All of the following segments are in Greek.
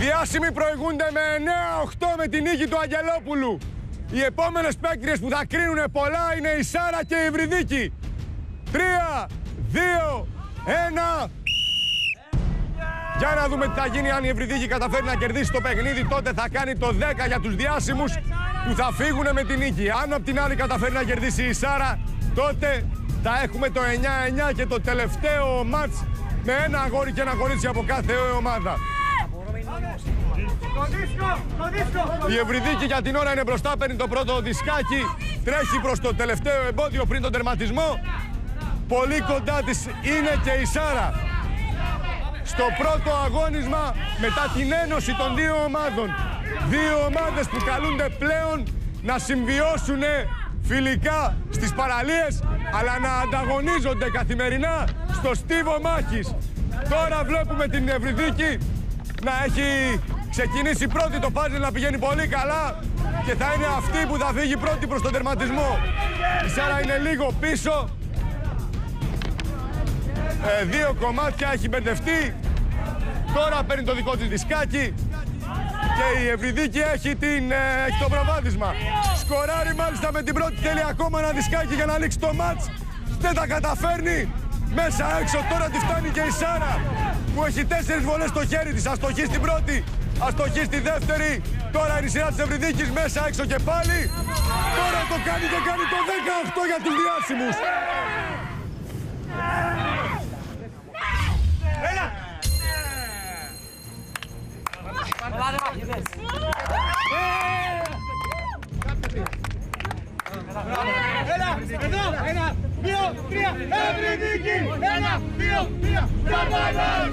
διάσημοι προηγούνται με 9-8 με την νίκη του Αγγελόπουλου. Οι επόμενες παίκτριες που θα κρίνουν πολλά είναι η Σάρα και η Ευρυδίκη. 3, 2, 1... Για να δούμε τι θα γίνει αν η Ευρυδίκη καταφέρει να κερδίσει το παιχνίδι. Τότε θα κάνει το 10 για τους διάσημους που θα φύγουν με την νίκη. Αν απ' την άλλη καταφέρει να κερδίσει η Σάρα, τότε θα έχουμε το 9-9 και το τελευταίο μάτς με ένα αγόρι και ένα κορίτσι από κάθε ομάδα. Η Ευρυδίκη για την ώρα είναι μπροστά, παίρνει το πρώτο δισκάκι, τρέχει προς το τελευταίο εμπόδιο πριν τον τερματισμό. Πολύ κοντά της είναι και η Σάρα. Στο πρώτο αγώνισμα μετά την ένωση των δύο ομάδων. Δύο ομάδες που καλούνται πλέον να συμβιώσουν φιλικά στις παραλίες, αλλά να ανταγωνίζονται καθημερινά στο στίβο μάχης. Τώρα βλέπουμε την Ευρυδίκη να έχει ξεκινήσει πρώτη το πάζελ, να πηγαίνει πολύ καλά και θα είναι αυτή που θα φύγει πρώτη προς τον τερματισμό. Η Σάρα είναι λίγο πίσω. Δύο κομμάτια έχει μπερδευτεί. Τώρα παίρνει το δικό της δισκάκι και η Ευρυδίκη έχει το προβάδισμα. Σκοράρει μάλιστα με την πρώτη, θέλει ακόμα ένα δισκάκι για να ανοίξει το μάτς. Δεν τα καταφέρνει. Μέσα έξω τώρα τη φτάνει και η Σάρα που έχει 4 βολές στο χέρι της. Αστοχή στην πρώτη, αστοχή στη δεύτερη. Τώρα είναι η σειρά της Ευρυδίκης, μέσα έξω και πάλι. Τώρα το κάνει και κάνει το 18 για τους διάσημους. Έλα, εδώ, 1, 2, 3, Ευρυδίκη! 1, 2, 3, survival!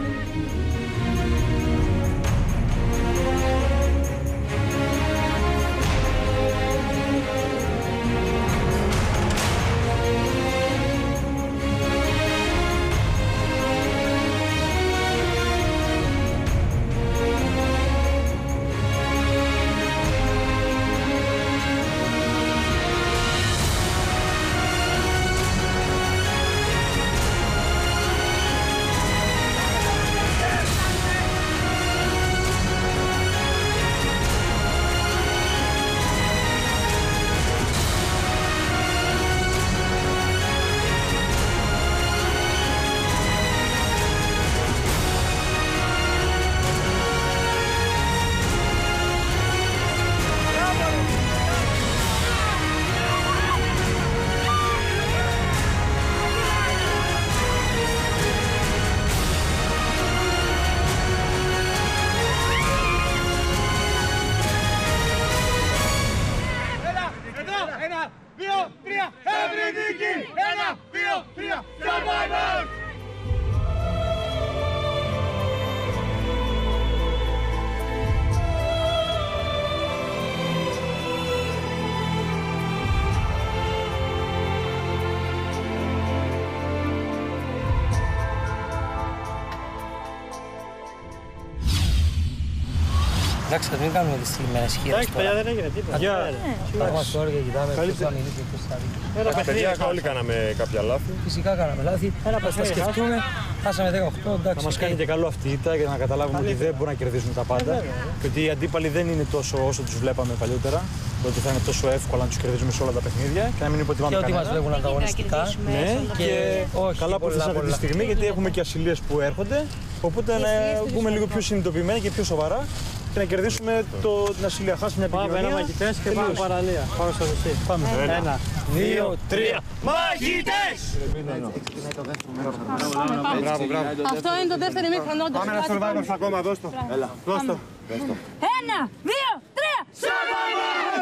Εντάξει, μην κάνουμε τις θλιμμένες χείρες. Εντάξει, παιδιά, δεν έγινε τίποτα. Θα είμαστε όλοι και κοιτάμε ποιος θα μιλήσει και ποιος θα δει. Παιδιά, όλοι κάναμε κάποια λάθη. Φυσικά κάναμε λάθη. Ας τα σκεφτούμε. Χάσαμε 18, εντάξει. Θα μας κάνει και καλό αυτή η ήττα για να καταλάβουμε ότι δεν μπορούν να κερδίσουν τα πάντα. Και ότι οι αντίπαλοι δεν είναι τόσο όσο τους βλέπαμε παλιότερα. Ότι θα είναι τόσο εύκολο να τους κερδίζουμε σε όλα τα παιχνίδια και να μην υποτιμάμε κανένα. Και ότι μας βλέπουν ανταγωνιστικά. Ναι, και καλά που ήρθατε αυτή τη στιγμή γιατί έχουμε και ασυλίες που έρχονται. Οπότε να βγούμε λίγο πιο συνειδητοποιημένοι και πιο σοβαρά και να κερδίσουμε την ασυλία. Χάσουμε μια επικοινωνία. Πάμε ένα μαχητές και πάμε παραλία. Πάμε στο νησί. Πάμε. 1, 2, 3. Μαχητές! Αυτό είναι το δεύτερο ημίχρονο. Πάμε ένα survivors ακόμα, δώσ' το. Έλα, δώσ' το. 1, 2, 3.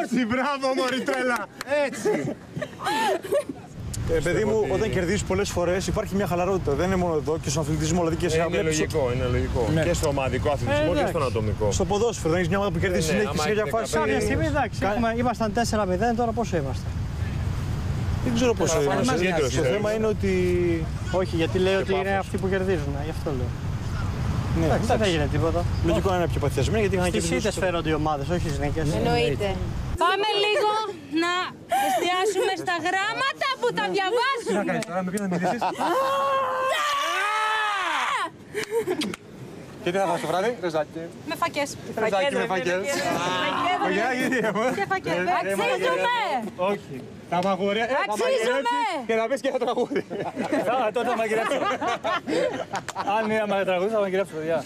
Έτσι, μπράβο μωρή τρέλα. Έτσι. Παιδί μου, όταν κερδίζεις πολλές φορές υπάρχει μια χαλαρότητα. Δεν είναι μόνο εδώ και στον αθλητισμό, δηλαδή και σε Είναι λογικό, είναι λογικό. Και στο ομαδικό αθλητισμό και στον ατομικό. Στο ποδόσφαιρο, δεν έχεις μια ομάδα που κερδίζει συνέχεια σε μια φάση. Κάποια στιγμή εντάξει, ήμασταν 4-0, τώρα πόσο είμαστε. Δεν ξέρω πόσο είμαστε. Το θέμα είναι ότι. Όχι, γιατί λέει ότι είναι αυτοί που κερδίζουν, γι' αυτό λέω. Ναι, δεν έγινε τίποτα. Λογικό να είναι πιο παθιασμένοι γιατί είχαν κερδίσει. Στις ήττες φέρονται οι ομάδες, όχι στις νίκες. Εννοείται. Πάμε λίγο να εστιάσουμε στα γράμματα που τα διαβάζουμε. Τι να κάνεις τώρα, με ποιον να μιλήσεις. Και τι θα φας το βράδυ, ρεζάκι. Με φακές. Ρεζάκι με φακές. Και φακές. Αξίζουμε! Όχι. Τα μαγούρια. Αξίζουμε! Και θα πεις και θα τραγούδι. Τότε θα μαγειρέψω. Αν είναι να τραγούδι, θα μαγειρέψω, παιδιά.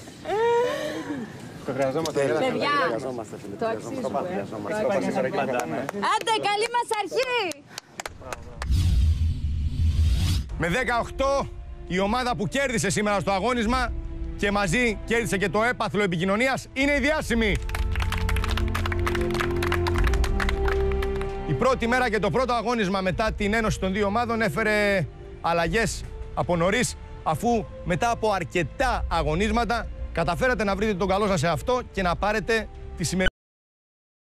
Το χρειαζόμαστε. Παιδιά, το αξίζουμε. Άντε, καλή μας αρχή! Με 18 η ομάδα που κέρδισε σήμερα στο αγώνισμα και μαζί κέρδισε και το έπαθλο επικοινωνίας είναι η Διάσημη. Η πρώτη μέρα και το πρώτο αγώνισμα μετά την ένωση των δύο ομάδων έφερε αλλαγές από νωρίς, αφού μετά από αρκετά αγωνίσματα καταφέρατε να βρείτε τον καλό σας σε αυτό και να πάρετε τη σημερινή.